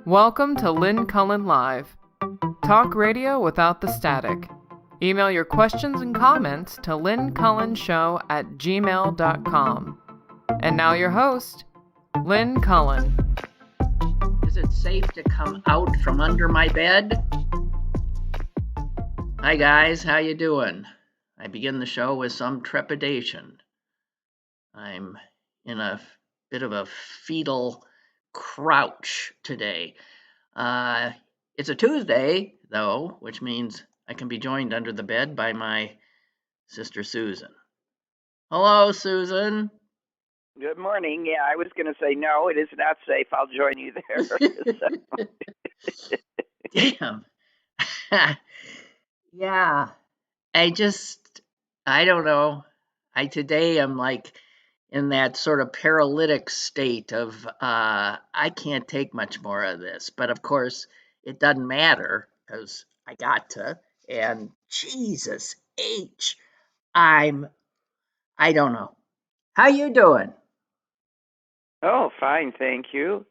Welcome to Lynn Cullen Live. Talk radio without the static. Email your questions and comments to lynncullenshow@gmail.com. And now your host, Lynn Cullen. Is it safe to come out from under my bed? Hi guys, how you doing? I begin the show with some trepidation. I'm in a bit of a fetal crouch today. It's a Tuesday, though, which means I can be joined under the bed by my sister Susan. Hello, Susan. Good morning. Yeah, I was going to say, no, it is not safe. I'll join you there. Damn. Yeah. I don't know. Today I'm like in that sort of paralytic state of, I can't take much more of this. But of course, it doesn't matter because I got to. And Jesus H, I don't know. How you doing? Oh, fine, thank you.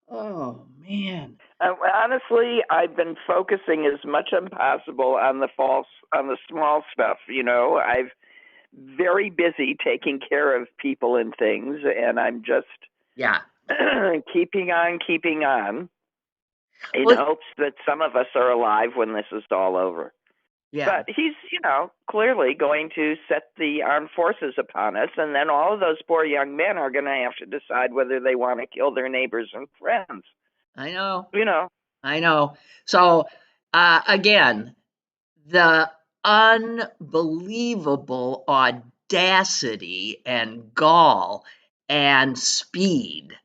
Oh man. Honestly, I've been focusing as much as possible on the small stuff. I've very busy taking care of people and things, and I'm just keeping on in hopes that some of us are alive when this is all over. Yeah. But he's, clearly going to set the armed forces upon us, and then all of those poor young men are going to have to decide whether they want to kill their neighbors and friends. I know. I know. So, again, the unbelievable audacity and gall and speed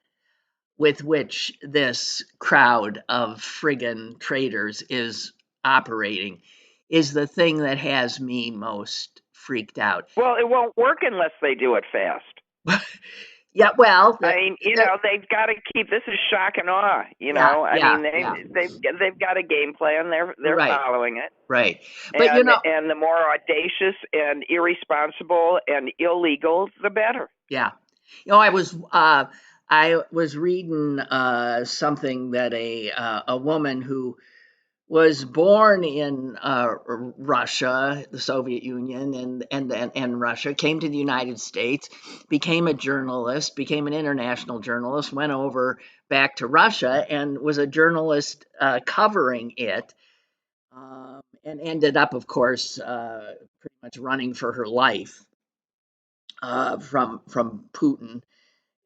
with which this crowd of friggin' traitors is operating is the thing that has me most freaked out. Well, it won't work unless they do it fast. Yeah, well, they've got to keep. This is shock and awe. They've got a game plan. They're right. Following it. Right, but and the more audacious and irresponsible and illegal, the better. Yeah, I was reading something that a woman who was born in Russia, the Soviet Union, and Russia, came to the United States, became a journalist, became an international journalist, went over back to Russia and was a journalist covering it, and ended up, of course, pretty much running for her life from Putin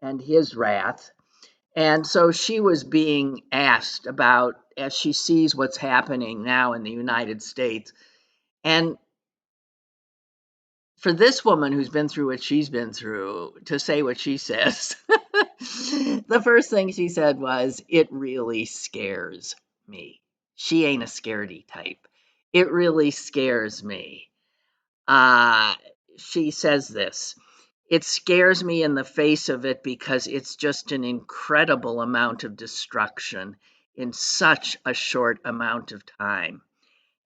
and his wrath. And so she was being asked about, as she sees what's happening now in the United States. And for this woman who's been through what she's been through to say what she says, the first thing she said was, "It really scares me." She ain't a scaredy type. It really scares me. She says this. It scares me in the face of it because it's just an incredible amount of destruction in such a short amount of time.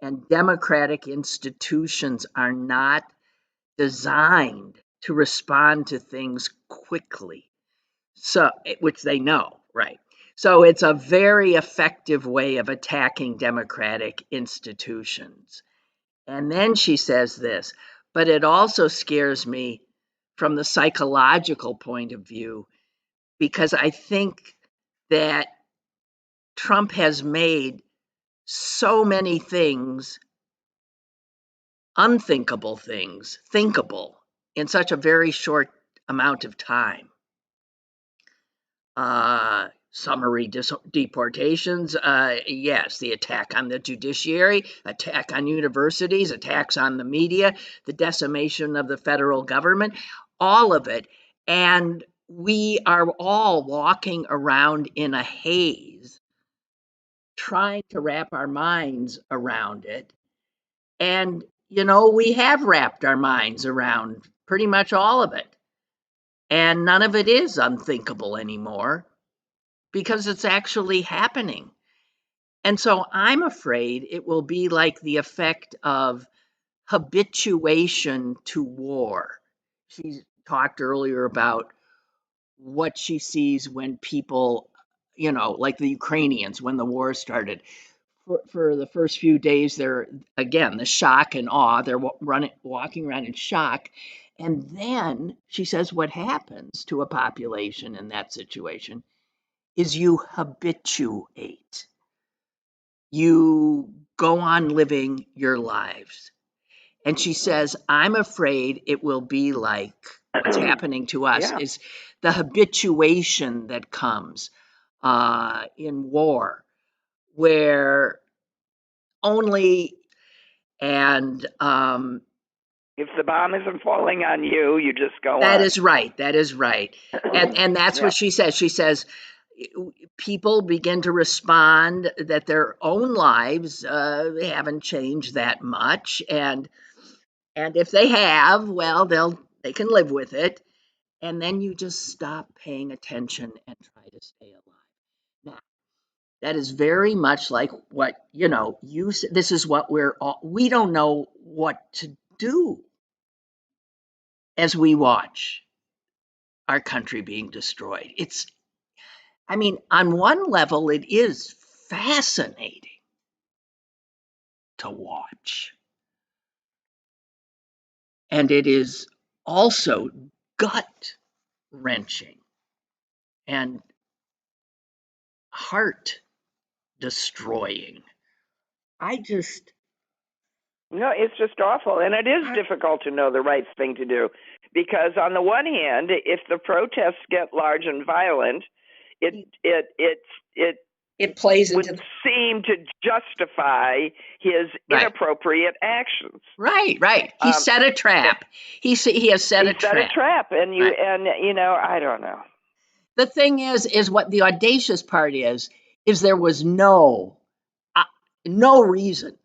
And democratic institutions are not designed to respond to things quickly, which they know, right? So it's a very effective way of attacking democratic institutions. And then she says this, but it also scares me from the psychological point of view, because I think that Trump has made so many things, unthinkable things, thinkable in such a very short amount of time. Summary deportations, yes, the attack on the judiciary, attack on universities, attacks on the media, the decimation of the federal government, all of it. And we are all walking around in a haze, trying to wrap our minds around it. And, we have wrapped our minds around pretty much all of it. And none of it is unthinkable anymore, because it's actually happening. And so I'm afraid it will be like the effect of habituation to war. she talked earlier about what she sees when people, like the Ukrainians when the war started. For the first few days, they're again the shock and awe. They're walking around in shock, and then she says, what happens to a population in that situation is you habituate. You go on living your lives. And she says, I'm afraid it will be like what's happening to us Yeah. is the habituation that comes in war, where only, and If the bomb isn't falling on you, you just go that on. is right. That is right. And that's Yeah. what she says. She says, people begin to respond that their own lives haven't changed that much, and if they have, well, they can live with it, and then you just stop paying attention and try to stay alive. Now, that is very much like what you said. This is what we don't know what to do as we watch our country being destroyed. On one level, it is fascinating to watch, and it is also gut wrenching and heart destroying. I just, No, it's just awful, and it is difficult to know the right thing to do, because on the one hand, if the protests get large and violent, it plays would into seem to justify his right, inappropriate actions. right. He set a trap. He has set a trap. He set a trap, and Right. I don't know. The thing is what the audacious part is there was no reason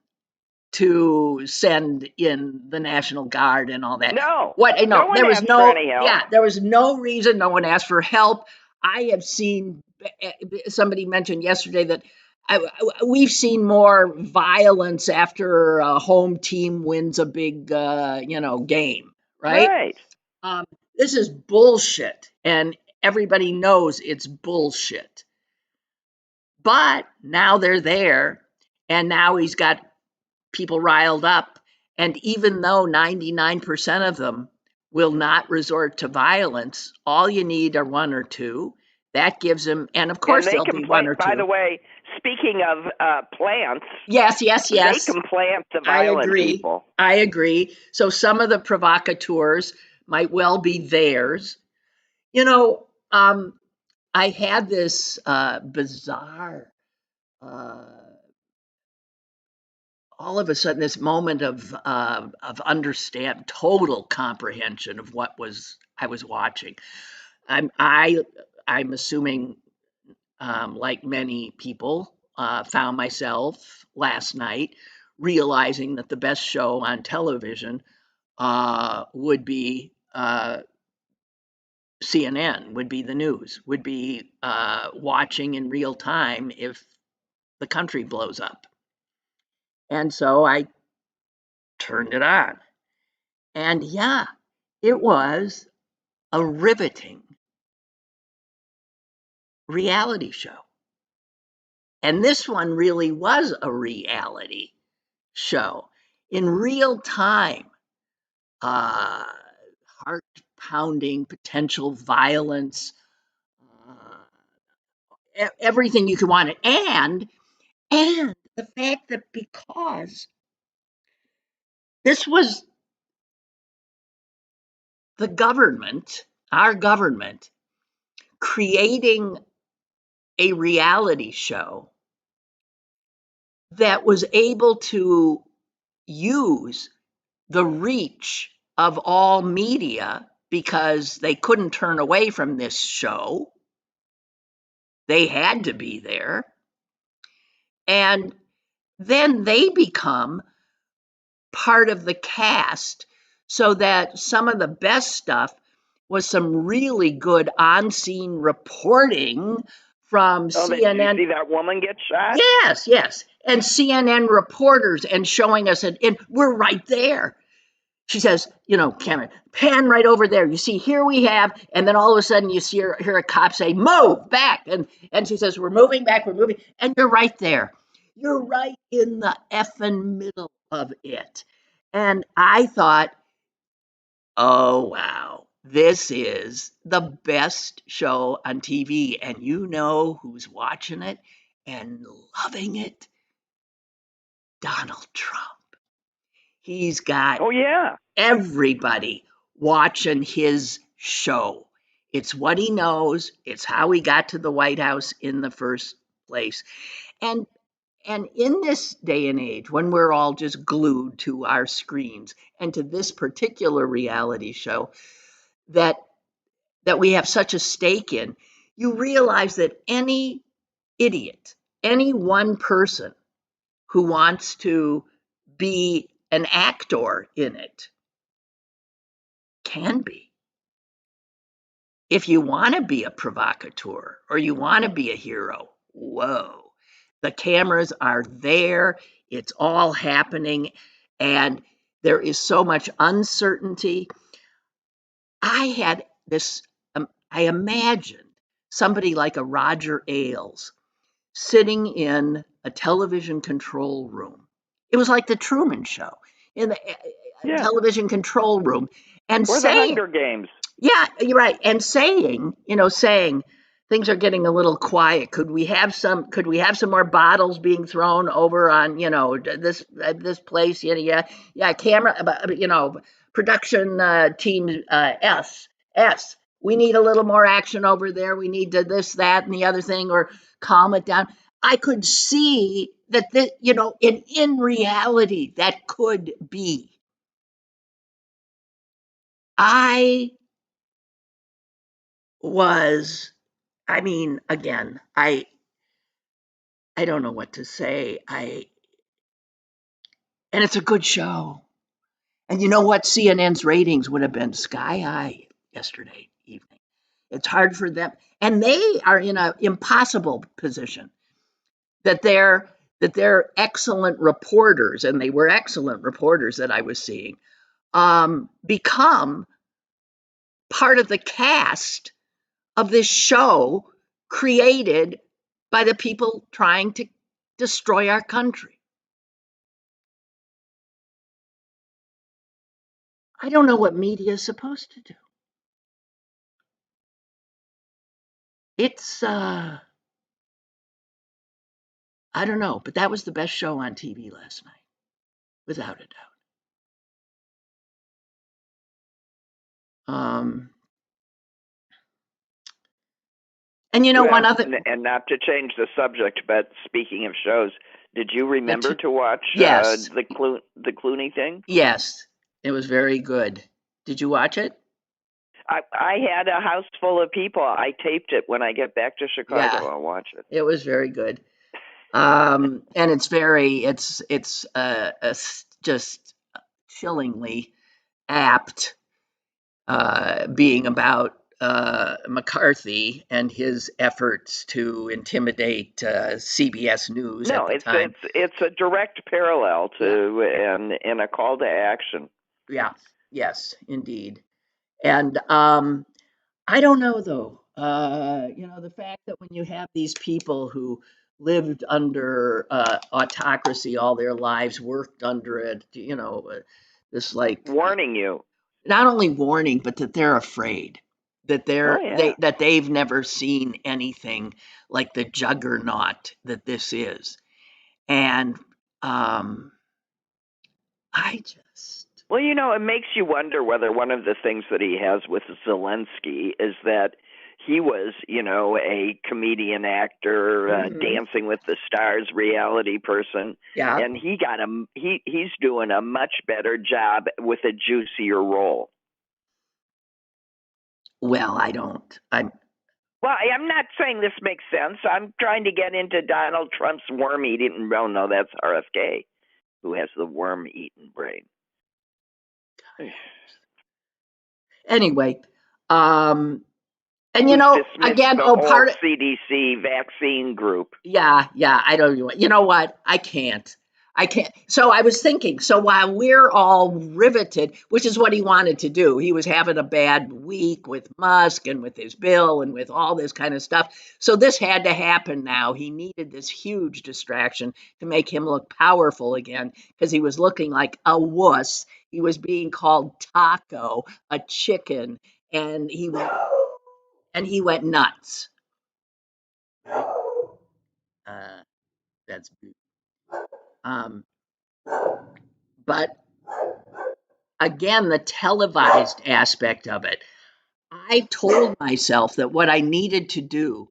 to send in the National Guard and all that. No, No one there was asked for no any help. Yeah, there was no reason. No one asked for help. I have seen, somebody mentioned yesterday that we've seen more violence after a home team wins a big game, right? Right. This is bullshit, and everybody knows it's bullshit. But now they're there, and now he's got people riled up. And even though 99% of them will not resort to violence, all you need are one or two. That gives them, and of course, there'll be one or two. By the way, speaking of plants, yes, they can plant the violent people. I agree. So some of the provocateurs might well be theirs. I had this bizarre, all of a sudden, this moment of total comprehension of what I was watching. I'm assuming, like many people, found myself last night realizing that the best show on television would be CNN, would be the news, would be watching in real time if the country blows up. And so I turned it on. And yeah, it was a riveting reality show. And this one really was a reality show in real time. Heart pounding, potential violence, everything you could want it. And the fact that because this was the government, our government, creating a reality show that was able to use the reach of all media because they couldn't turn away from this show. They had to be there. And then they become part of the cast, so that some of the best stuff was some really good on-scene reporting from CNN. Did you see that woman get shot? Yes. And CNN reporters, and showing us, and we're right there. she says, Cameron, pan right over there. You see, here we have, and then all of a sudden you hear a cop say, move back. And she says, we're moving back, we're moving. And you're right there. You're right in the effing middle of it. And I thought, oh, wow, this is the best show on TV. And you know who's watching it and loving it? Donald Trump. He's got Oh, yeah. everybody watching his show. It's what he knows. It's how he got to the White House in the first place. And in this day and age, when we're all just glued to our screens and to this particular reality show that we have such a stake in, you realize that any idiot, any one person who wants to be an actor in it can be. If you want to be a provocateur or you want to be a hero, whoa, the cameras are there, it's all happening, and there is so much uncertainty. I had this, I imagined somebody like a Roger Ailes sitting in a television control room. It was like the Truman Show in the Yeah. television control room and Or the saying, Hunger Games. yeah, you're right. And saying things are getting a little quiet. Could we have some more bottles being thrown over on, this place? Yeah, camera, production team S. We need a little more action over there. We need to this, that, and the other thing, or calm it down. I could see that in reality that could be. I was again, I don't know what to say. And it's a good show. And you know what? CNN's ratings would have been sky high yesterday evening. It's hard for them, and they are in an impossible position that they're excellent reporters, and they were excellent reporters that I was seeing, become part of the cast of this show created by the people trying to destroy our country. I don't know what media is supposed to do. It's I don't know, but that was the best show on TV last night, without a doubt. And one other. And not to change the subject, but speaking of shows, did you remember to watch Yes. the Clooney thing? Yes, it was very good. Did you watch it? I had a house full of people. I taped it. When I get back to Chicago, Yeah. I'll watch it. It was very good. And it's just chillingly apt, being about McCarthy and his efforts to intimidate CBS News at the time. It's a direct parallel to and a call to action. Yeah. Yes, indeed. And I don't know though. The fact that when you have these people who lived under autocracy all their lives, worked under it, this like warning you. Not only warning, but that they're afraid, that that they've never seen anything like the juggernaut that this is, and I just. Well, it makes you wonder whether one of the things that he has with Zelensky is that he was, a comedian, actor, Dancing with the Stars reality person. Yeah. And he's doing a much better job with a juicier role. Well, Well, I'm not saying this makes sense. I'm trying to get into Donald Trump's worm-eating. Oh, no, that's RFK, who has the worm-eaten brain. Anyway, and again, part of CDC vaccine group. Yeah, I don't. You know what? I can't. I can't. So I was thinking, so while we're all riveted, which is what he wanted to do, he was having a bad week with Musk and with his bill and with all this kind of stuff. So this had to happen now. He needed this huge distraction to make him look powerful again because he was looking like a wuss. He was being called taco, a chicken, and he went nuts. Uh, that's um, but again, the televised aspect of it. I told myself that what I needed to do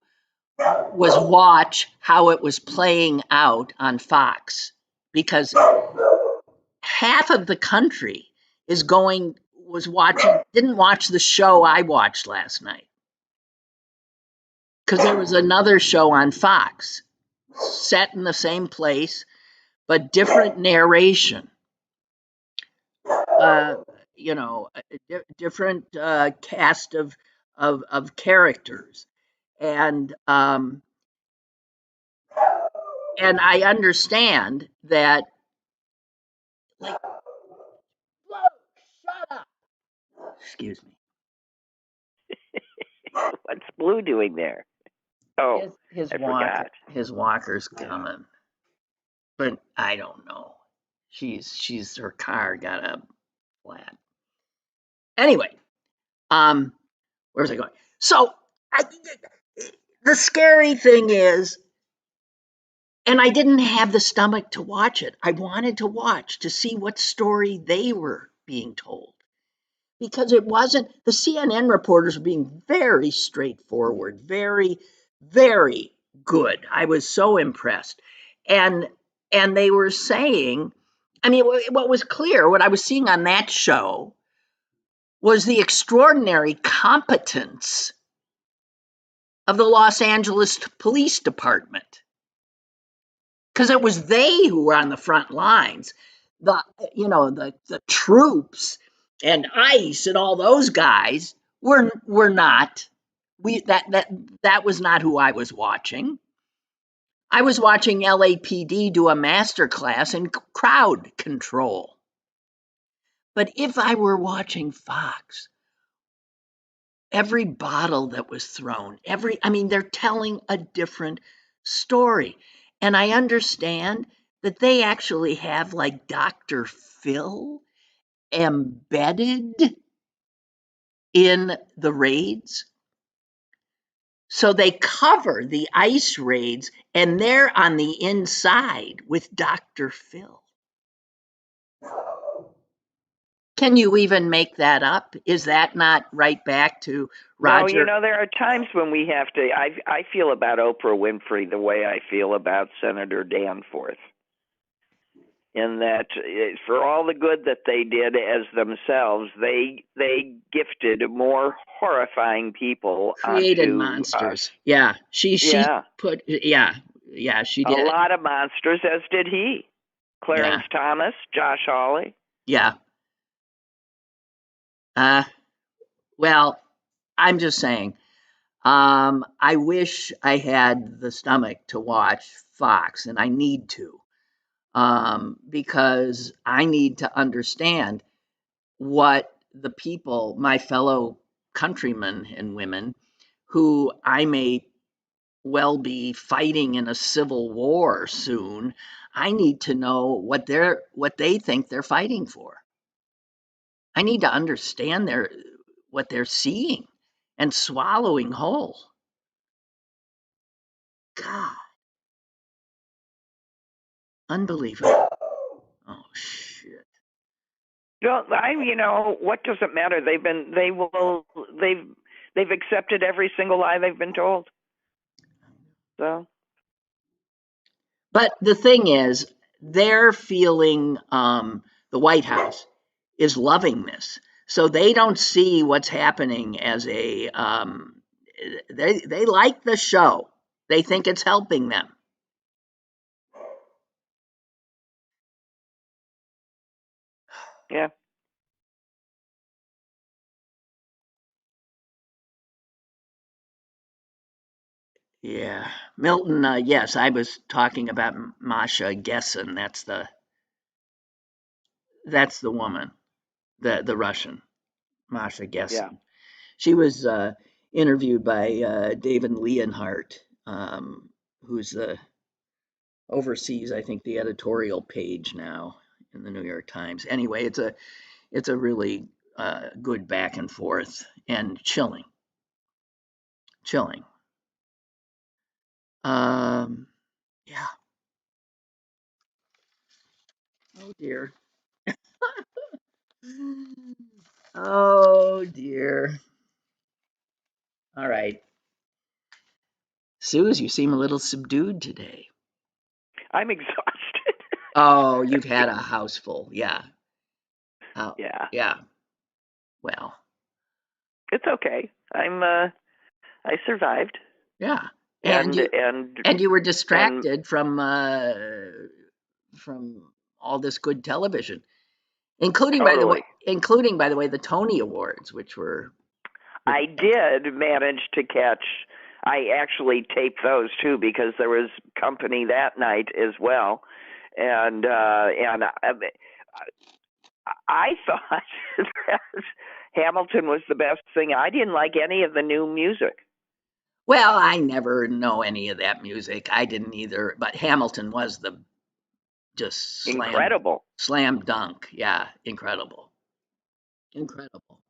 was watch how it was playing out on Fox because half of the country didn't watch the show I watched last night because there was another show on Fox set in the same place but different narration. Uh, different cast of characters, and I understand that. Like, whoa, shut up! Excuse me. What's Blue doing there? Oh, I forgot. His walker's coming, but I don't know. She's her car got a flat. Anyway, where was I going? So I, the scary thing is, and I didn't have the stomach to watch it. I wanted to watch to see what story they were being told. Because it wasn't, the CNN reporters were being very straightforward, very, very good. I was so impressed. And they were saying, I mean, what was clear, what I was seeing on that show was the extraordinary competence of the Los Angeles Police Department. Because it was they who were on the front lines. The troops and ICE and all those guys were not. That was not who I was watching. I was watching LAPD do a master class in crowd control. But if I were watching Fox, every bottle that was thrown, they're telling a different story. And I understand that they actually have like Dr. Phil embedded in the raids. So they cover the ICE raids and they're on the inside with Dr. Phil. Can you even make that up? Is that not right back to Roger? No, there are times when we have to. I feel about Oprah Winfrey the way I feel about Senator Danforth, in that for all the good that they did as themselves, they gifted more horrifying people Created onto monsters. us. Yeah, she put she did a lot of monsters, as did he. Clarence Thomas, Josh Hawley. Yeah. Well, I'm just saying. I wish I had the stomach to watch Fox, and I need to, because I need to understand what the people, my fellow countrymen and women, who I may well be fighting in a civil war soon, I need to know what they think they're fighting for. I need to understand what they're seeing and swallowing whole. God, unbelievable. Oh shit. Well, what does it matter? They've accepted every single lie they've been told. So. But the thing is, they're feeling the White House is loving this, so they don't see what's happening as a. They like the show. They think it's helping them. Yeah. Yeah. Milton, yes, I was talking about Masha Gessen. That's the woman, the Russian, Masha Yeah. Gessen. She was interviewed by David Leonhardt, who's the oversees, I think, the editorial page now in the New York Times. Anyway, it's a really good back and forth and chilling, chilling. Yeah. Oh dear. Oh dear. All right. Suze, you seem a little subdued today. I'm exhausted. Oh, you've had a house full. Yeah. Oh, Yeah. yeah. Well, It's okay. I survived. yeah. And And you and and you were and distracted from all this good television, totally. including by the way the Tony Awards, which were pretty I fantastic. did manage to catch. I actually taped those too because there was company that night as well, and I thought that Hamilton was the best thing. I didn't like any of the new music. Well, I never know any of that music. I didn't either, but Hamilton was the just Incredible. slam dunk. Yeah, incredible. Incredible.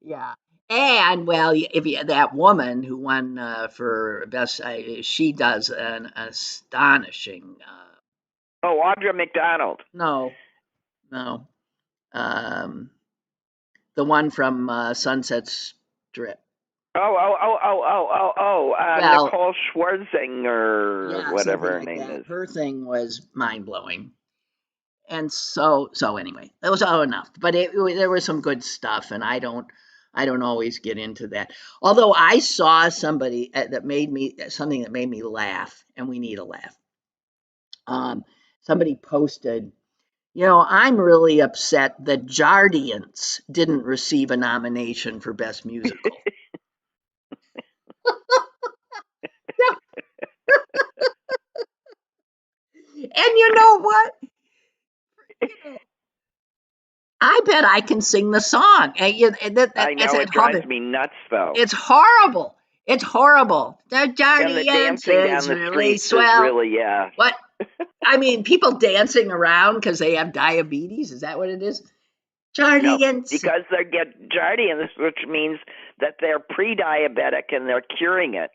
Yeah. And well, if you, that woman who won for best, she does an astonishing. Oh, Audra McDonald. No, no. Um, the one from Sunset Strip. Well, Nicole Schwarzinger, yeah, something whatever her like name that. is. Her thing was mind blowing. And so anyway, that was all enough. But there was some good stuff, and I don't always get into that. Although I saw somebody that made me something that made me laugh, and we need a laugh. Somebody posted, I'm really upset that Jardiance didn't receive a nomination for best musical. And you know what? You know, I bet I can sing the song. I As know at it home, drives me nuts though. it's horrible. It's horrible. The And the Jardiance dancing is down the really streets is swell. really, yeah. What? I mean, people dancing around because they have diabetes. Is that what it is? No, Jardiance. because they get Jardians, which means that they're pre-diabetic and they're curing it,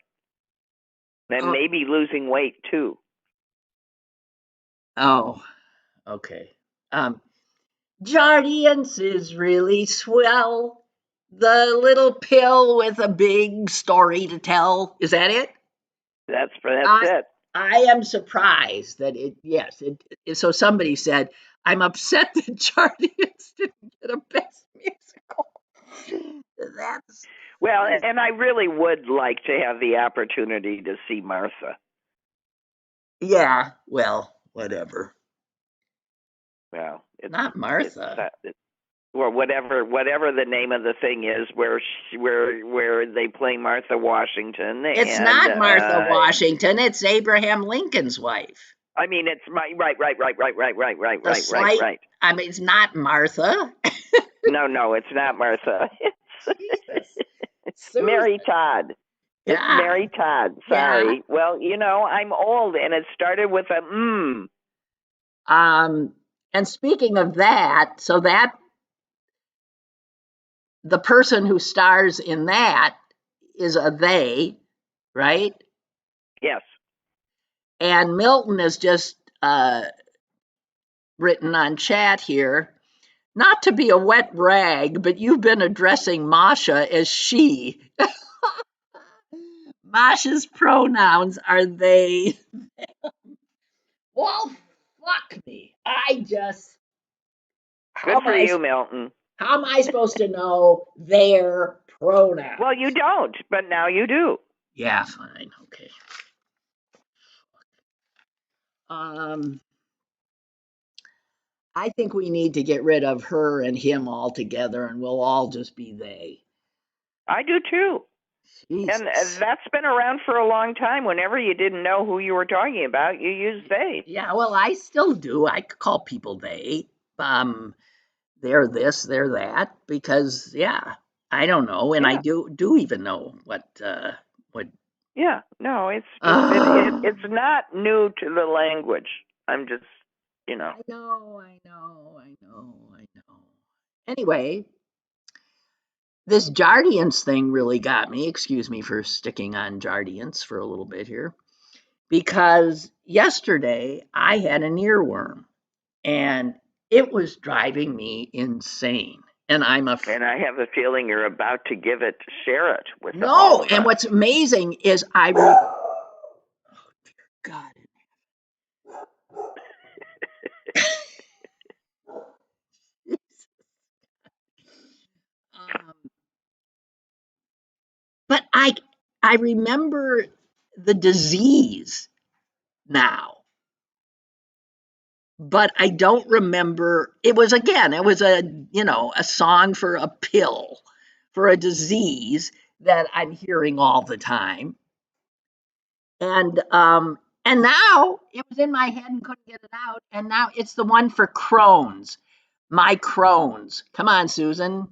and Oh, maybe losing weight too. oh, okay. Jardiance is really swell. The little pill with a big story to tell. Is that it? That's I it. I am surprised that yes, so somebody said, I'm upset that Jardiance didn't get a best musical. That's Well, that is and I really would like to have the opportunity to see Martha. yeah, well, whatever. Well, Not Martha. or whatever the name of the thing is, where they play Martha Washington, It's and not Martha Washington, it's Abraham Lincoln's wife. I mean it's my The slight right. I mean it's not Martha. No, it's not Martha. Jesus. It's Susan. Mary Todd. It's Yeah. Mary Todd. Yeah. Sorry. Well, I'm old, and it started with a And speaking of that, so that the person who stars in that is a they, right? Yes. And Milton has just written on chat here, not to be a wet rag, but you've been addressing Masha as she. Masha's pronouns are they. Well, fuck me. How Good am for I you, Milton. how am I supposed to know their pronouns? Well, you don't, but now you do. Yeah, fine, okay. Um, I think we need to get rid of her and him altogether, and we'll all just be they. I do too. And Jesus. that's been around for a long time. Whenever you didn't know who you were talking about, you used they. Yeah, well, I still do. I call people they. They're this, they're that, because yeah, I don't know, and I Yeah. do even know what. Yeah. No, it's just Uh, it's not new to the language. I'm just, you know. I know, I know, I know, I know. Anyway, this Jardiance thing really got me. Excuse me for sticking on Jardiance for a little bit here, because yesterday I had an earworm and it was driving me insane. And And I have a feeling you're about to share it with all no. of And us. what's amazing is God. Um, but I remember the disease now, but I don't remember. It was a song for a pill for a disease that I'm hearing all the time, and now it was in my head and couldn't get it out, and now it's the one for Crohn's. My Crohn's. Come on, Susan.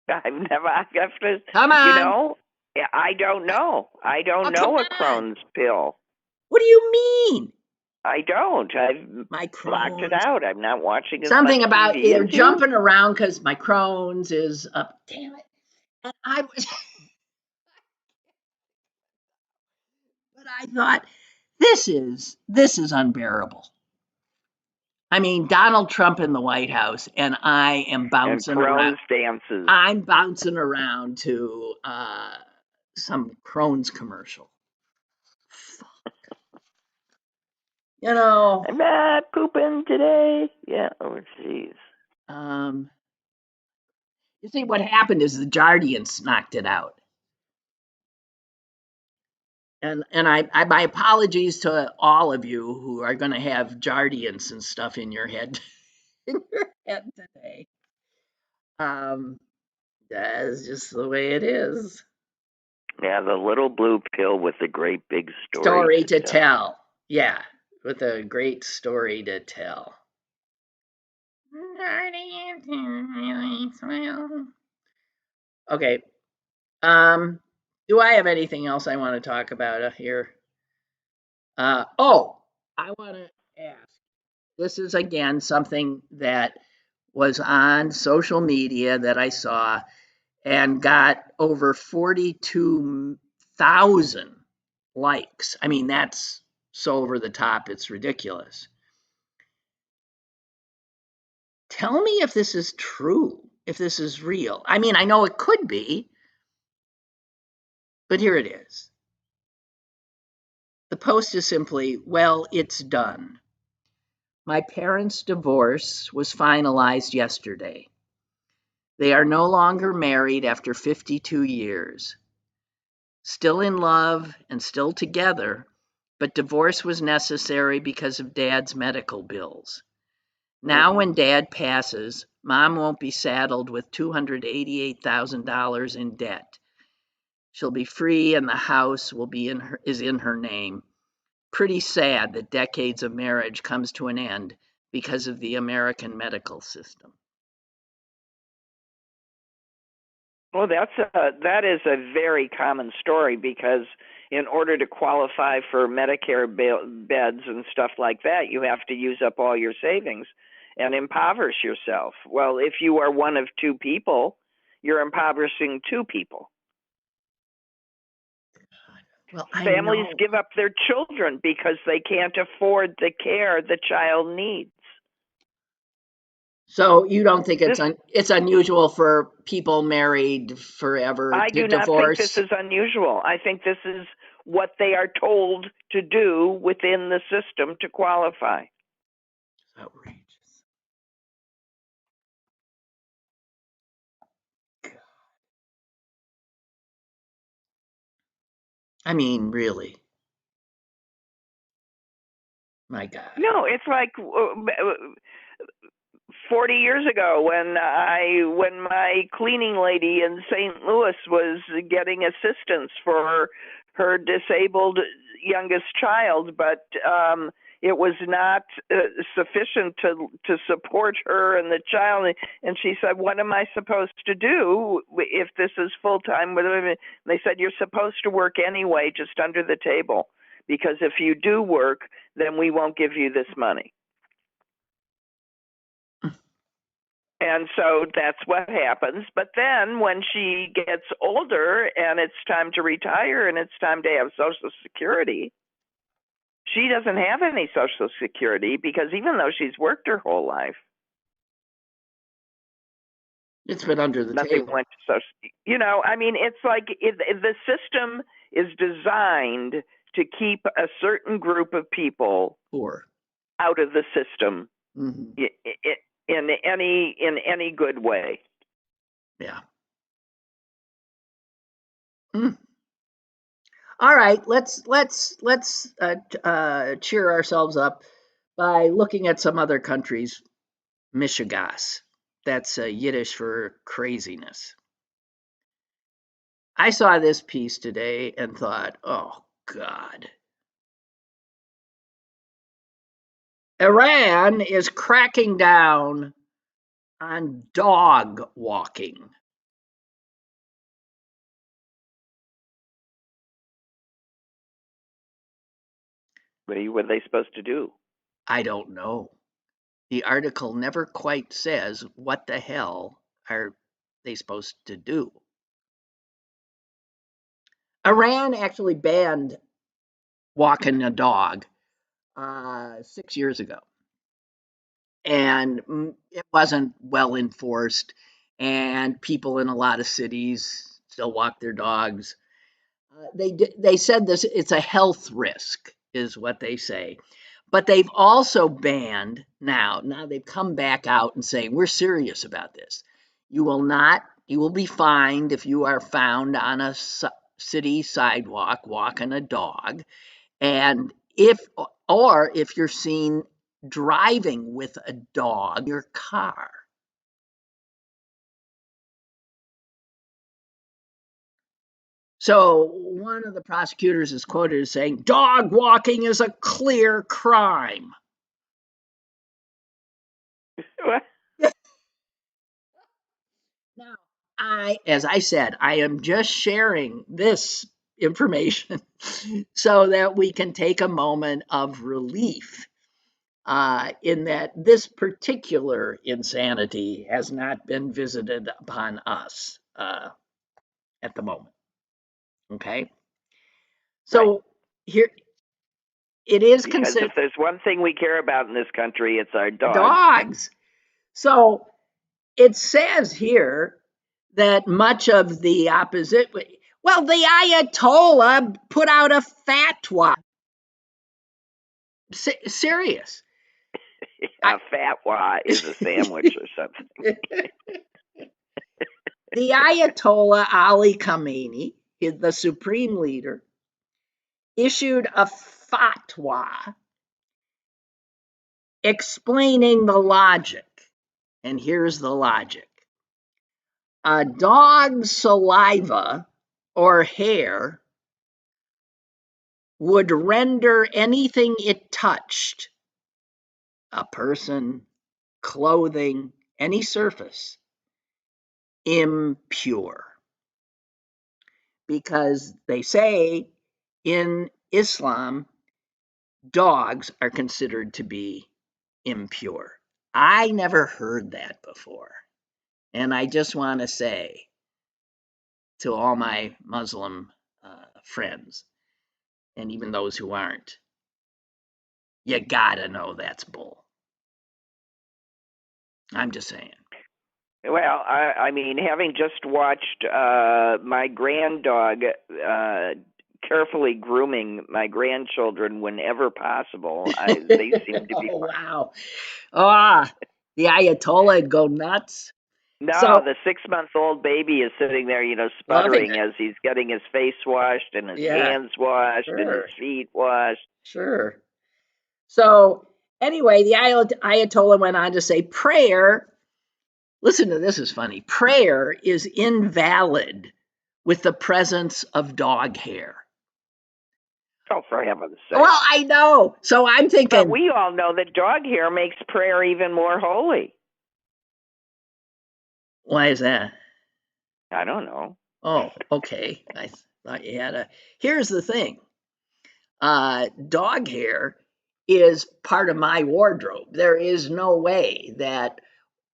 I have to, Come you on. know, I don't know. I Oh, don't come know a on. Crohn's pill. What do you mean? I don't. I've My blocked it Crohn's. out. I'm not watching as much Something about TV they're as you. jumping around because my Crohn's is up. Damn it. And I was, but I thought, this is unbearable. I mean, Donald Trump in the White House, and I am And bouncing around. Crohn's dances. I'm bouncing around to some Crohn's commercial. You know, I'm not pooping today. Yeah. Oh, jeez. um, you see, what happened is the Jardians knocked it out. And my apologies to all of you who are going to have Jardians and stuff in your head in your head today. Um, that's just the way it is. Yeah, the little blue pill with the great big story Story to to tell. tell. Yeah, with a great story to tell. Okay. Um, do I have anything else I want to talk about here? I want to ask. This is again something that was on social media that I saw and got over 42,000 likes. I mean, that's so over the top, it's ridiculous. Tell me if this is true, if this is real. I mean, I know it could be, but here it is. The post is simply, well, it's done. My parents' divorce was finalized yesterday. They are no longer married after 52 years. Still in love and still together, but divorce was necessary because of Dad's medical bills. Now, when Dad passes, Mom won't be saddled with $288,000 in debt. She'll be free and the house is in her name. Pretty sad that decades of marriage comes to an end because of the American medical system. Well, that is a very common story because in order to qualify for Medicare beds and stuff like that, you have to use up all your savings and impoverish yourself. Well, if you are one of two people, you're impoverishing two people. Well, I Families know. give up their children because they can't afford the care the child needs. So you don't think This it's unusual for people married forever I to do not think this divorce? is unusual. I think this is what they are told to do within the system to qualify. Outrageous. I mean, really. My God. No, it's like 40 years ago when my cleaning lady in St. Louis was getting assistance for her disabled youngest child, but it was not sufficient to support her and the child. And she said, "What am I supposed to do if this is full time?" And they said, "You're supposed to work anyway, just under the table, because if you do work, then we won't give you this money." And so that's what happens. But then when she gets older and it's time to retire and it's time to have Social Security, she doesn't have any Social Security because even though she's worked her whole life, it's been under the nothing table. went to Social. I mean, it's like the system is designed to keep a certain group of people Poor. out of the system. Mm-hmm. In any good way. Yeah. All right, let's cheer ourselves up by looking at some other countries. Mishigas. That's Yiddish for craziness. I saw this piece today and thought, oh God. Iran is cracking down on dog walking. What are they supposed to do? I don't know. The article never quite says what the hell are they supposed to do. Iran actually banned walking a dog 6 years ago. And it wasn't well enforced, and people in a lot of cities still walk their dogs. They said this, it's a health risk, is what they say. But they've also banned now they've come back out and saying, we're serious about this. You will be fined if you are found on a city sidewalk walking a dog. And if you're seen driving with a dog in your car. So one of the prosecutors is quoted as saying, dog walking is a clear crime. Now, as I said, I am just sharing this information so that we can take a moment of relief in that this particular insanity has not been visited upon us at the moment. Okay? So right. here it is because considered. If there's one thing we care about in this country, it's our dogs. Dogs. So it says here that much of the opposite. Well, the Ayatollah put out a fatwa. Serious. A fatwa is a sandwich or something. The Ayatollah Ali Khamenei, the supreme leader, issued a fatwa explaining the logic. And here's the logic. A dog's saliva or hair would render anything it touched, a person, clothing, any surface, impure. Because they say in Islam, dogs are considered to be impure. I never heard that before. And I just want to say to all my Muslim friends, and even those who aren't, you gotta know that's bull. I'm just saying. Well, I mean, having just watched my granddog carefully grooming my grandchildren whenever possible, they seem to be wow. The Ayatollah would go nuts. No, So, the 6-month-old baby is sitting there, sputtering as he's getting his face washed and his hands washed and his feet washed. Sure. So Anyway, the Ayatollah went on to say prayer, listen to this, is funny. Prayer is invalid with the presence of dog hair. Oh, for heaven's sake. Well, I know. So I'm thinking. But we all know that dog hair makes prayer even more holy. Why is that? I don't know. Oh, okay. I thought you had a. Here's the thing. Dog hair is part of my wardrobe. There is no way that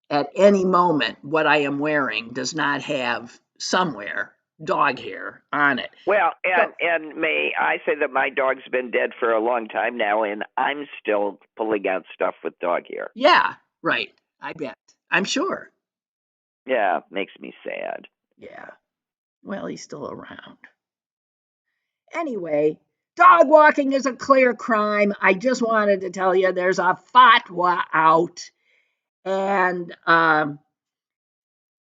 at any moment what I am wearing does not have somewhere dog hair on it. Well, and may I say that my dog's been dead for a long time now, and I'm still pulling out stuff with dog hair. Yeah, right. I bet. I'm sure. Yeah, makes me sad. Yeah. Well, he's still around. Anyway, dog walking is a clear crime. I just wanted to tell you there's a fatwa out. And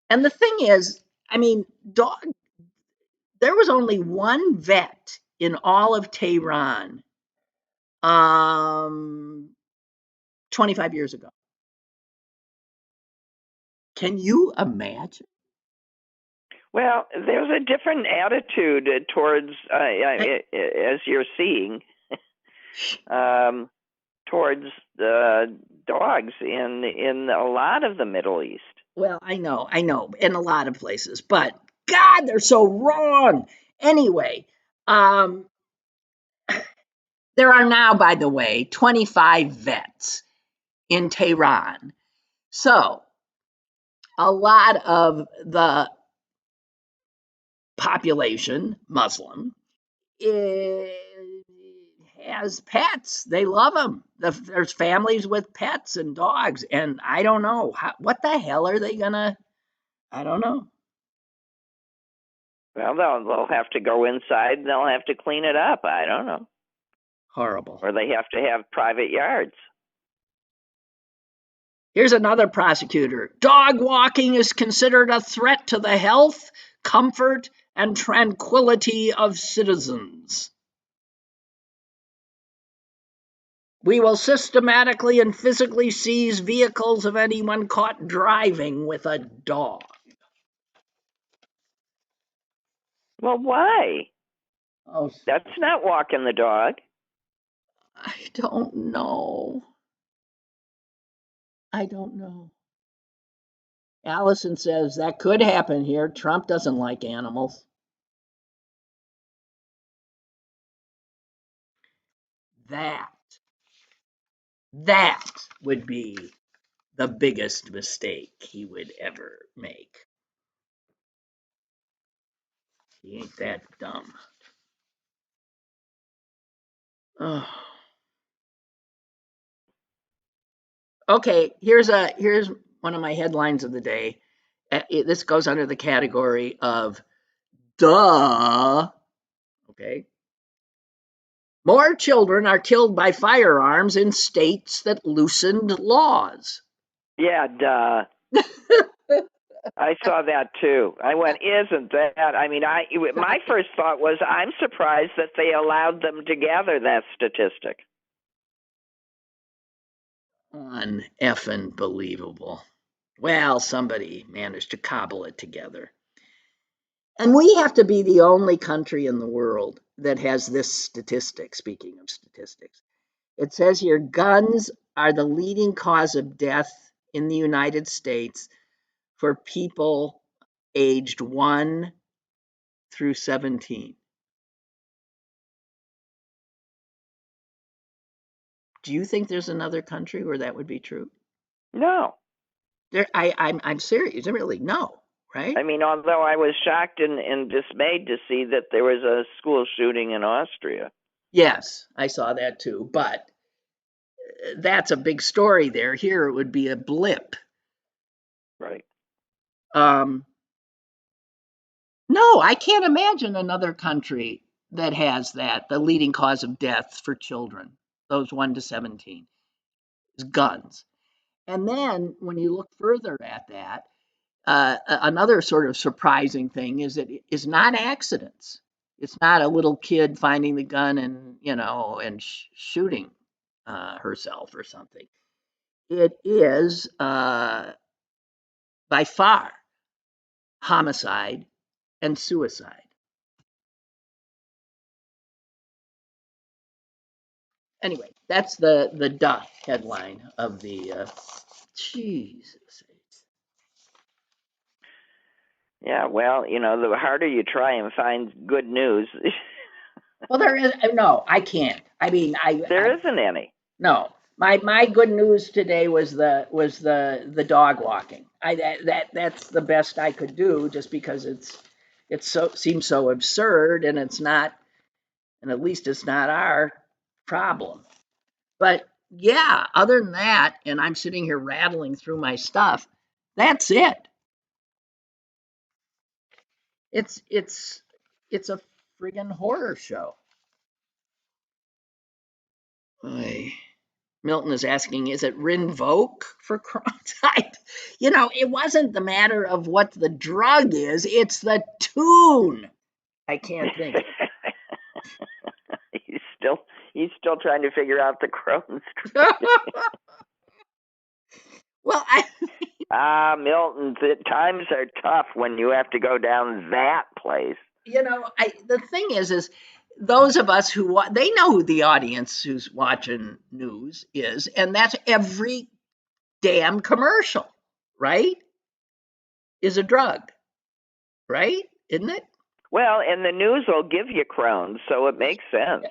the thing is, I mean, there was only one vet in all of Tehran 25 years ago. Can you imagine? Well, there's a different attitude towards, as you're seeing, towards dogs in a lot of the Middle East. Well, I know, in a lot of places, but God, they're so wrong. Anyway, there are now, by the way, 25 vets in Tehran. So a lot of the population, Muslim, has pets. They love them. There's families with pets and dogs, and I don't know what the hell are they gonna. I don't know. Well, they'll have to go inside and they'll have to clean it up. I don't know. Horrible. Or they have to have private yards. Here's another prosecutor. Dog walking is considered a threat to the health, comfort, and tranquility of citizens. We will systematically and physically seize vehicles of anyone caught driving with a dog. Well, why? Oh, that's not walking the dog. I don't know. Allison says that could happen here. Trump doesn't like animals. That would be the biggest mistake he would ever make. He ain't that dumb. Oh. Okay, here's one of my headlines of the day. This goes under the category of duh. Okay. More children are killed by firearms in states that loosened laws. Yeah, duh. I saw that too. I went, isn't that? I mean, my first thought was, I'm surprised that they allowed them to gather that statistic. Uneffing believable. Well, somebody managed to cobble it together. And we have to be the only country in the world that has this statistic, speaking of statistics. It says here, guns are the leading cause of death in the United States for people aged 1 through 17. Do you think there's another country where that would be true? No. I'm serious. Really, no, right? I mean, although I was shocked and dismayed to see that there was a school shooting in Austria. Yes, I saw that too, but that's a big story there. Here it would be a blip. Right. No, I can't imagine another country that has that. The leading cause of death for children, those 1 to 17, is guns. And then when you look further at that, another sort of surprising thing is that it is not accidents. It's not a little kid finding the gun and shooting herself or something. It is by far homicide and suicide. Anyway, that's the duh headline of the Jesus. Yeah, well, the harder you try and find good news, Well, there is no. I can't. I mean, there isn't any. no. My good news today was the dog walking. That's the best I could do, just because it's so seems so absurd, and it's not, and at least it's not our problem. But yeah, other than that, and I'm sitting here rattling through my stuff. That's it. It's a friggin' horror show. Oy. Milton is asking, is it Rinvoq for Cronkite? It wasn't the matter of what the drug is, it's the tune. I can't think. he's still trying to figure out the Crohn's. Well, Milton, the times are tough when you have to go down that place. The thing is those of us who they know who the audience who's watching news is, and that's every damn commercial, right? Is a drug, right? Isn't it? Well, and the news will give you Crohn's, so it makes sense.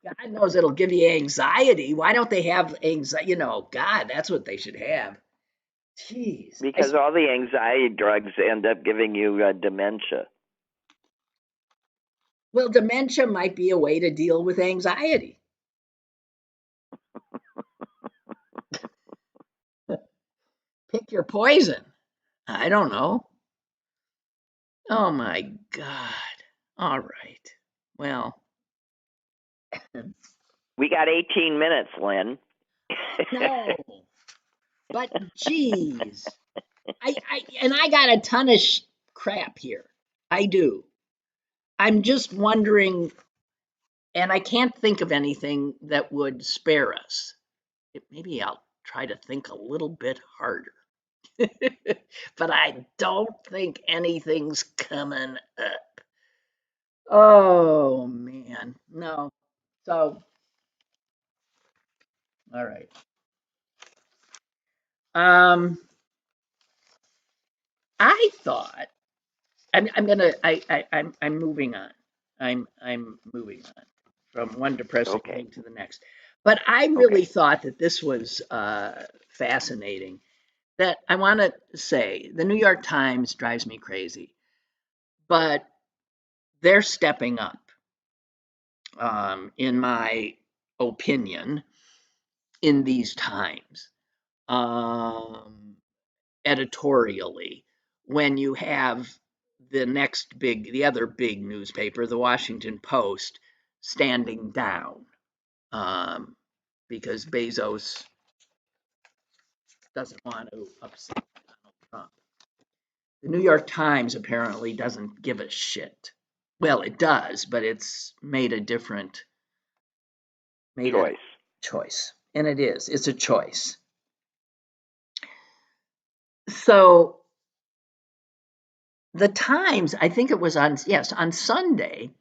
God knows it'll give you anxiety. Why don't they have anxiety? God, that's what they should have. Jeez. Because all the anxiety drugs end up giving you dementia. Well, dementia might be a way to deal with anxiety. Pick your poison. I don't know. Oh my God. All right. Well. We got 18 minutes, Lynn. No. But geez. I got a ton of crap here. I do. I'm just wondering, and I can't think of anything that would spare us. Maybe I'll try to think a little bit harder. But I don't think anything's coming up. Oh man, no. So, all right. I thought I'm moving on. I'm moving on from one depressing thing to the next. But I really thought that this was fascinating. That I want to say the New York Times drives me crazy, but they're stepping up, in my opinion, in these times, editorially, when you have the other big newspaper, the Washington Post, standing down, because Bezos doesn't want to upset Donald Trump. The New York Times apparently doesn't give a shit. Well, it does, but it's made a different choice. And it's a choice. So the Times, I think it was on Sunday,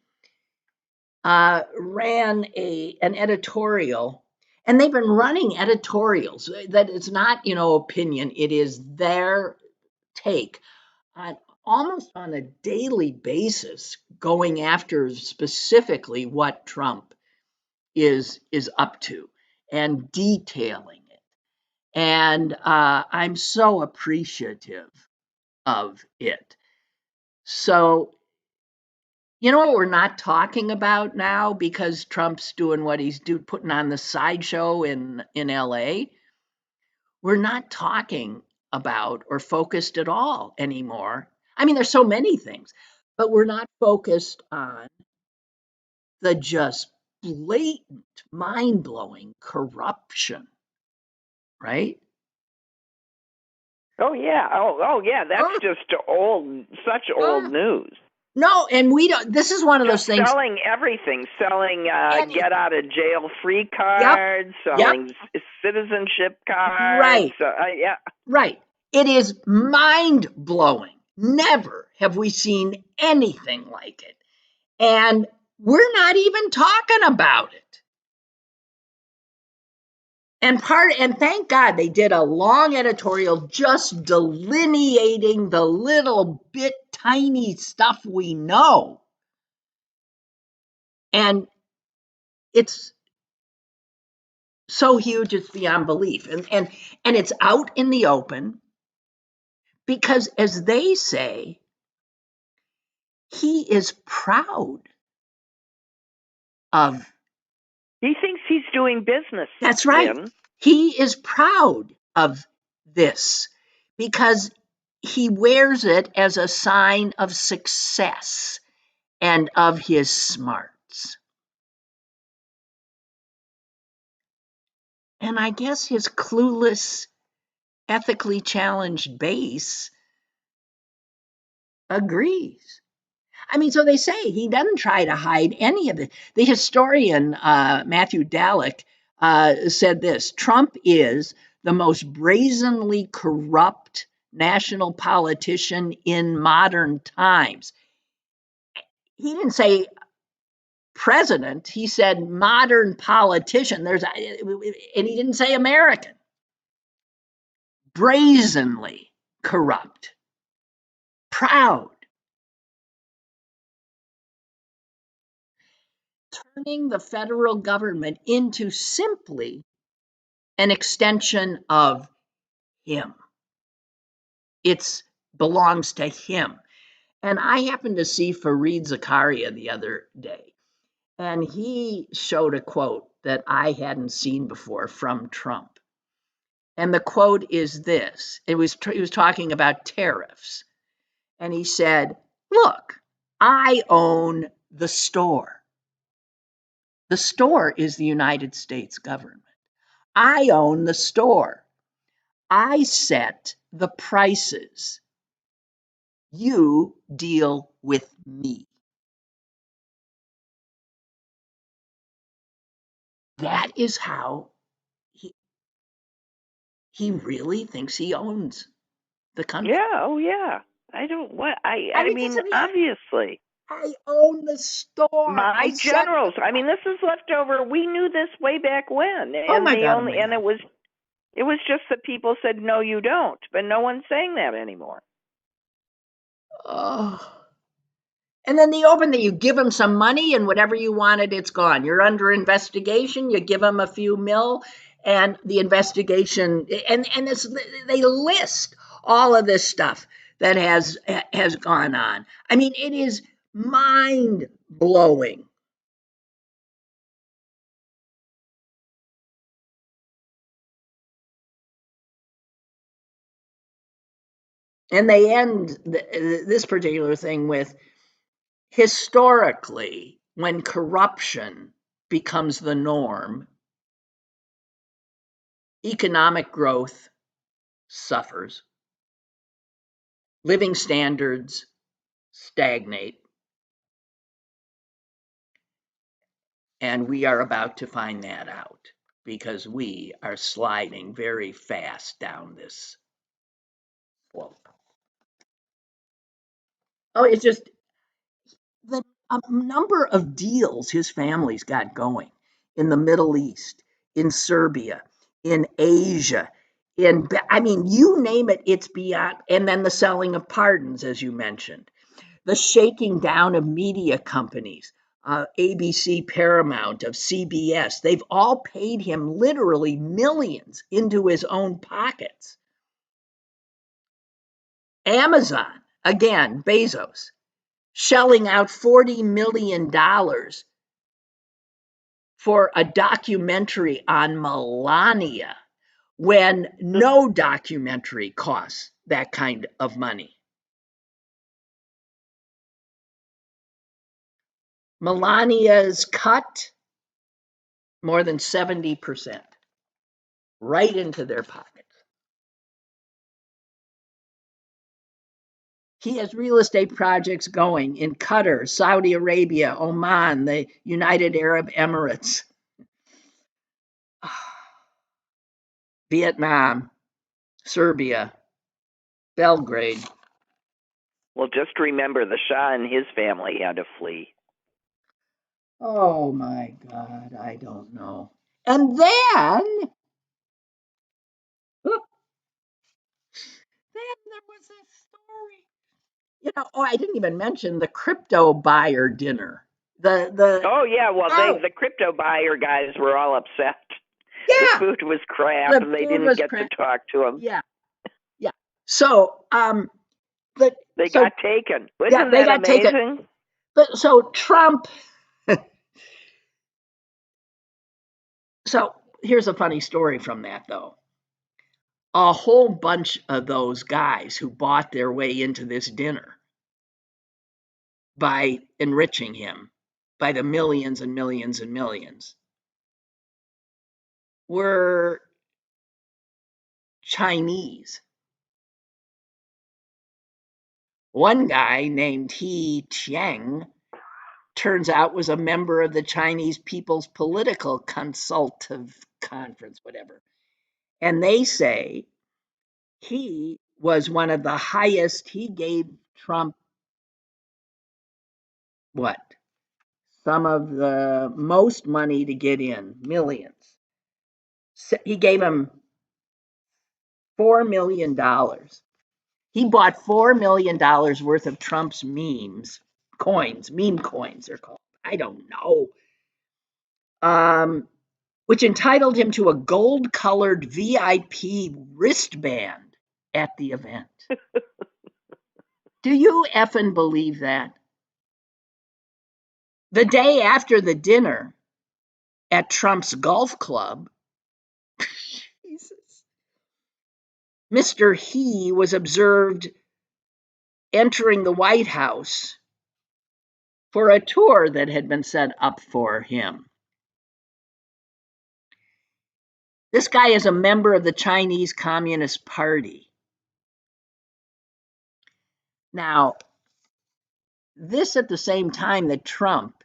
ran an editorial, and they've been running editorials that it's not, opinion, it is their take on almost on a daily basis, going after specifically what Trump is up to and detailing it. And I'm so appreciative of it. So, what we're not talking about now, because Trump's doing what he's doing, putting on the sideshow in LA, we're not talking about or focused at all anymore. I mean, there's so many things, but we're not focused on the just blatant, mind-blowing corruption, right? Oh yeah. Oh yeah. That's just such old news. No, and we don't. This is one of those things. Selling everything, selling Anything. get out of jail free Yep. cards, selling citizenship cards. Right. Yeah. Right. It is mind blowing. Never have we seen anything like it. And we're not even talking about it. And thank God they did a long editorial just delineating the little bit tiny stuff we know. And it's so huge it's beyond belief. And it's out in the open because, as they say, he is proud of. He thinks he's doing business. That's right. Lynn. He is proud of this because he wears it as a sign of success and of his smarts. And I guess his clueless, ethically challenged base agrees. I mean, so they say he doesn't try to hide any of it. The historian, Matthew Dalek, said this: Trump is the most brazenly corrupt national politician in modern times. He didn't say president, he said modern politician. And he didn't say American. Brazenly corrupt, proud, turning the federal government into simply an extension of him. It belongs to him. And I happened to see Fareed Zakaria the other day, and he showed a quote that I hadn't seen before from Trump. And the quote is this. He was talking about tariffs. And he said, "Look, I own the store. The store is the United States government. I own the store. I set the prices. You deal with me." That is how he really thinks he owns the country. Yeah. Oh, yeah. I don't. What? I mean, Doesn't he have, obviously. I own the store. I My set generals. I mean, this is leftover. We knew this way back when, Oh and my they God, oh only, my and God. it was just that people said no, you don't, but no one's saying that anymore. Oh. And then the open that you give them some money and whatever you wanted, it's gone. You're under investigation. You give them a few mil, and the investigation and they list all of this stuff that has gone on. I mean, it is mind blowing. And they end this particular thing with, historically, when corruption becomes the norm, economic growth suffers, living standards stagnate, and we are about to find that out because we are sliding very fast down this slope. Oh, it's just the number of deals his family's got going in the Middle East, in Serbia, in Asia, I mean, you name it, it's beyond. And then the selling of pardons, as you mentioned, the shaking down of media companies, ABC, Paramount, of CBS. They've all paid him literally millions into his own pockets. Amazon, again, Bezos, shelling out $40 million for a documentary on Melania when no documentary costs that kind of money. Melania's cut more than 70% right into their pockets. He has real estate projects going in Qatar, Saudi Arabia, Oman, the United Arab Emirates, Vietnam, Serbia, Belgrade. Well, just remember the Shah and his family had to flee. Oh my God, I don't know. And then there was this story. I didn't even mention the crypto buyer dinner. Oh yeah, well Oh the crypto buyer guys were all upset. The yeah, food was crap, the and they food didn't was get to crap. talk to them. Yeah, yeah. So but They so got taken. yeah, Isn't they that got taken. amazing? But so Trump. So here's a funny story from that though. A whole bunch of those guys who bought their way into this dinner by enriching him by the millions and millions and millions were Chinese. One guy named He Chiang turns out was a member of the Chinese People's Political Consultative Conference, whatever. And they say he was one of the highest, he gave Trump what? Some of the most money to get in, millions. He gave him $4 million. He bought $4 million worth of Trump's meme coins they're called. I don't know. Which entitled him to a gold-colored VIP wristband at the event. Do you effing believe that? The day after the dinner at Trump's golf club, Jesus, Mr. He was observed entering the White House for a tour that had been set up for him. This guy is a member of the Chinese Communist Party. Now, this at the same time that Trump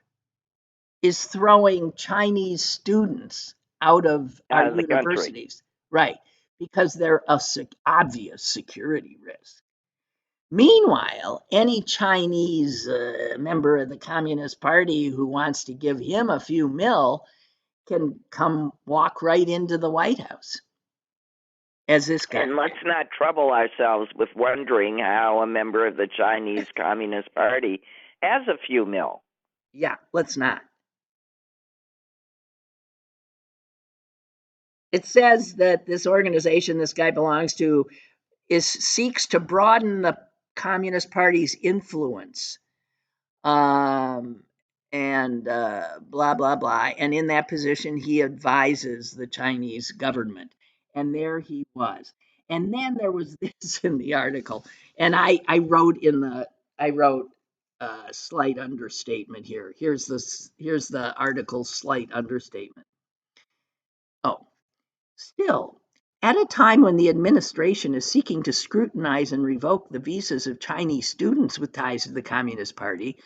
is throwing Chinese students out of our The country. universities, right? Because they're an obvious security risk. Meanwhile, any Chinese member of the Communist Party who wants to give him a few mil can come walk right into the White House, as this guy. And let's not trouble ourselves with wondering how a member of the Chinese Communist Party has a few mil. Yeah, let's not. It says that this organization this guy belongs to seeks to broaden the Communist Party's influence, and blah blah blah. And in that position, he advises the Chinese government. And there he was. And then there was this in the article, and I wrote slight understatement here. Here's the article's slight understatement. Oh, still, at a time when the administration is seeking to scrutinize and revoke the visas of Chinese students with ties to the Communist Party,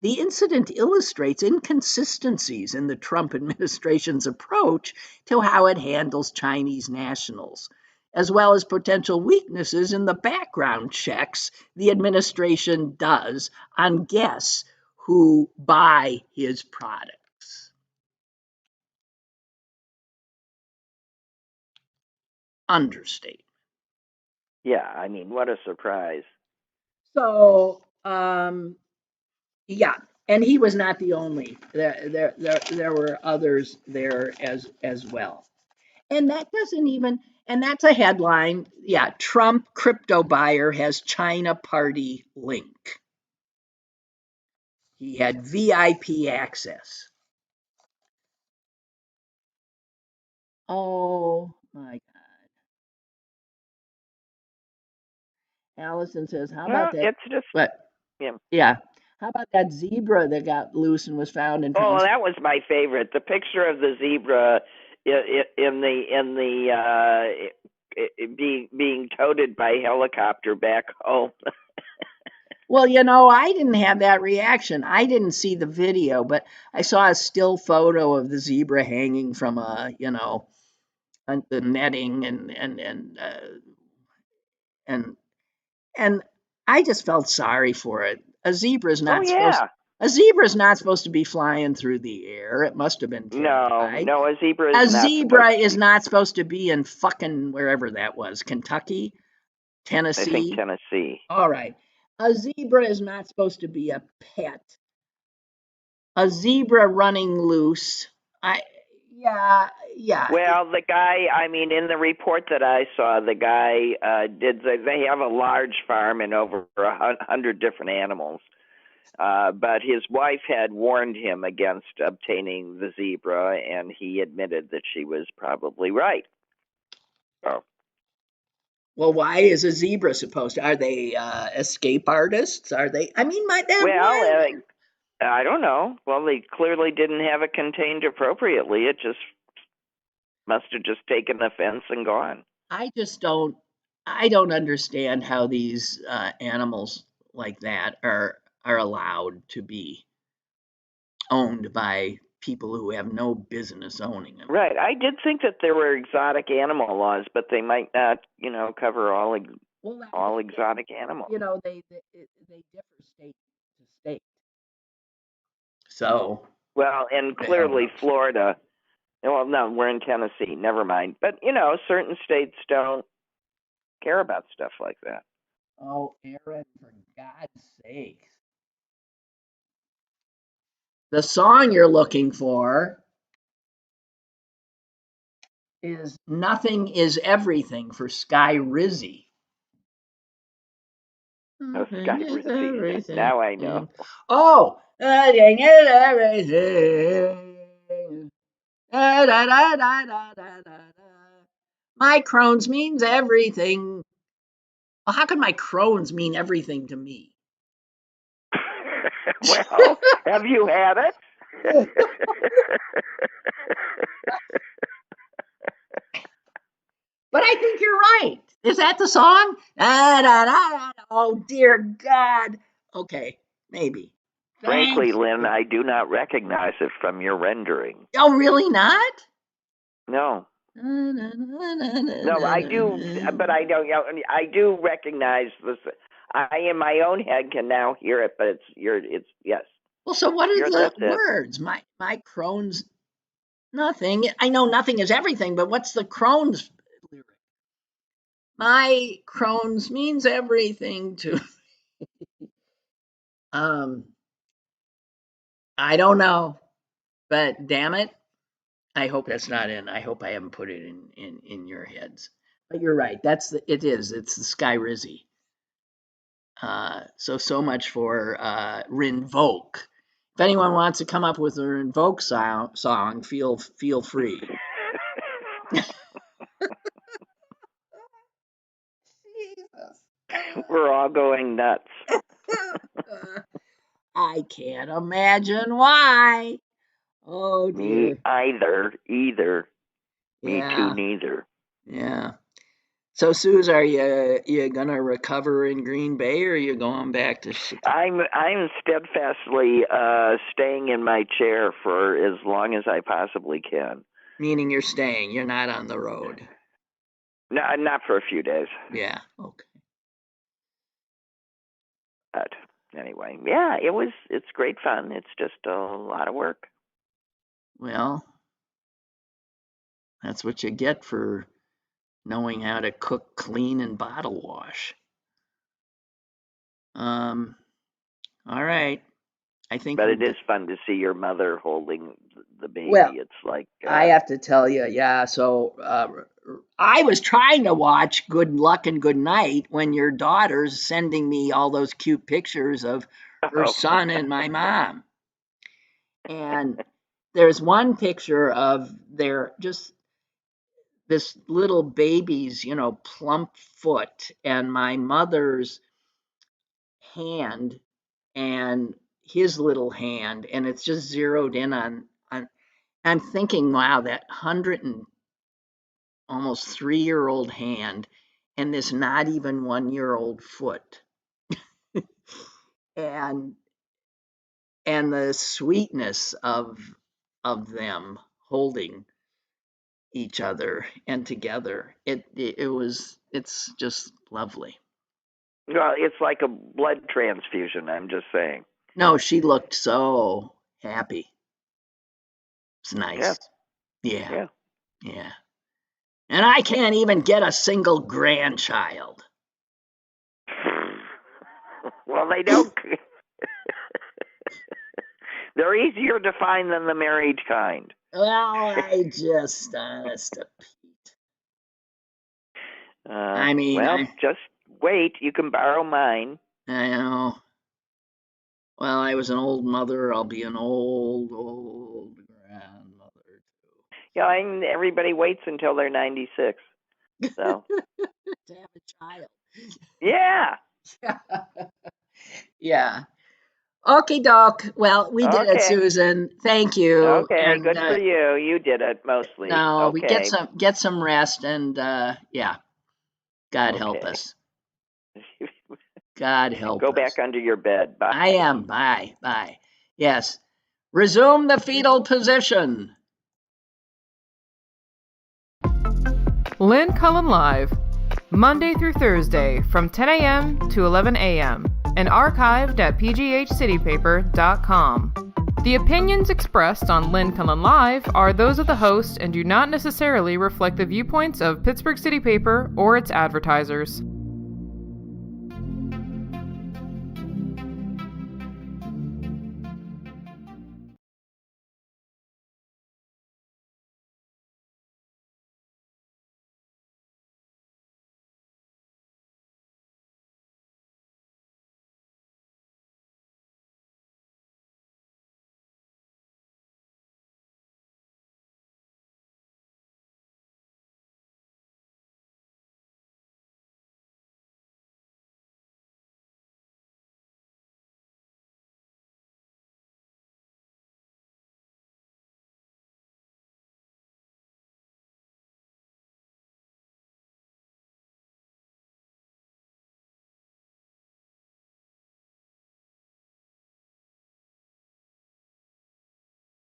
the incident illustrates inconsistencies in the Trump administration's approach to how it handles Chinese nationals, as well as potential weaknesses in the background checks the administration does on guests who buy his products. Understatement. Yeah, I mean, what a surprise. So, yeah, and he was not the only. There were others there as well. And that doesn't even, and that's a headline. Yeah, Trump crypto buyer has China party link. He had VIP access. Oh my God. Allison says, how about that? It's just, What? yeah. Yeah. How about that zebra that got loose and was found in Oh, that was my favorite. The picture of the zebra being toted by helicopter back home. Well, I didn't have that reaction. I didn't see the video, but I saw a still photo of the zebra hanging from the netting, and and I just felt sorry for it. Oh yeah. A zebra is not supposed to be flying through the air. It must have been No, terrified. no, a zebra is A not supposed zebra to is be. not supposed to be in fucking wherever that was, Kentucky, I think Tennessee. Tennessee. All right. A zebra is not supposed to be a pet. A zebra running loose. I yeah, yeah. Well, the guy, I mean, in the report that I saw, the guy they have a large farm and over 100 different animals. But his wife had warned him against obtaining the zebra, and he admitted that she was probably right. So, Well, why is a zebra supposed to? Are they escape artists? Are they? I mean, they're well, wild. I don't know. Well, they clearly didn't have it contained appropriately. It just must have just taken offense and gone. I just don't. I don't understand how these animals like that are allowed to be owned by people who have no business owning them. Right. I did think that there were exotic animal laws, but they might not, cover Well, all exotic animals. they differ state to state. So Well, and the hell clearly knows? Florida. Well, no, we're in Tennessee. Never mind. But certain states don't care about stuff like that. Oh, Aaron, for God's sake! The song you're looking for is "Nothing Is Everything" for Sky Rizzy. Oh, Sky Nothing is Rizzy. everything. Now I know. Oh, nothing is everything. Da, da, da, da, da, da, da. My Crohn's means everything. Well, how can my Crohn's mean everything to me? Well, have you had it? But I think you're right. Is that the song? Da, da, da, da. Oh, dear God. Okay, maybe. Frankly, Thanks. Lynn, I do not recognize it from your rendering. Oh, really not? No. Na, na, na, na, na, No, I na, do, na. but I don't. I do recognize this. I, in my own head, can now hear it, but it's yes. Well, so what are the That's it. words? My Crohn's nothing. I know nothing is everything, but what's the Crohn's lyric? My Crohn's means everything to. Um, I don't know, but damn it, I hope that's not in. I hope I haven't put it in your heads. But you're right. It is. It's the Sky Rizzy. So much for Rinvoke. If anyone wants to come up with a Rinvoke song, feel free. Jesus. We're all going nuts. I can't imagine why. Oh Me dear. either. Either. Me too. Yeah. Neither. Yeah. So, Suze, are you gonna recover in Green Bay, or are you going back to Chicago? I'm steadfastly staying in my chair for as long as I possibly can. Meaning you're staying. You're not on the road. No, not for a few days. Yeah. Okay. But anyway, yeah, it's great fun. It's just a lot of work. Well, that's what you get for knowing how to cook, clean, and bottle wash. Um. All right. I think But we've it is got. fun to see your mother holding the Well, baby. It's like I have to tell you, yeah. So I was trying to watch Good Luck and Good Night when your daughter's sending me all those cute pictures of her oh. son and my mom. And there's one picture of their just this little baby's, plump foot and my mother's hand and his little hand, and it's just zeroed in on I'm thinking, wow, that 100 and almost 3-year-old hand and this not even 1-year-old foot. and the sweetness of them holding each other and together. It's just lovely. Well, it's like a blood transfusion, I'm just saying. No, she looked so happy. It's Yeah. nice. Yeah. Yeah. Yeah. And I can't even get a single grandchild. Well, they don't. They're easier to find than the married kind. Well, honest to Pete. I mean, well, just wait. You can borrow mine. I know. Well, I was an old mother. I'll be an old grandmother too. Yeah, everybody waits until they're 96. So. To have a child. Yeah. Yeah. Okay, Doc. Well, we did it, Susan. Thank you. Okay, and, good for you. You did it mostly. No, okay. we get some rest, and yeah. God help us. God help us. Go back under your bed. Bye. I am. Bye. Yes. Resume the fetal position. Lynn Cullen Live, Monday through Thursday from 10 a.m. to 11 a.m. and archived at pghcitypaper.com. The opinions expressed on Lynn Cullen Live are those of the host and do not necessarily reflect the viewpoints of Pittsburgh City Paper or its advertisers.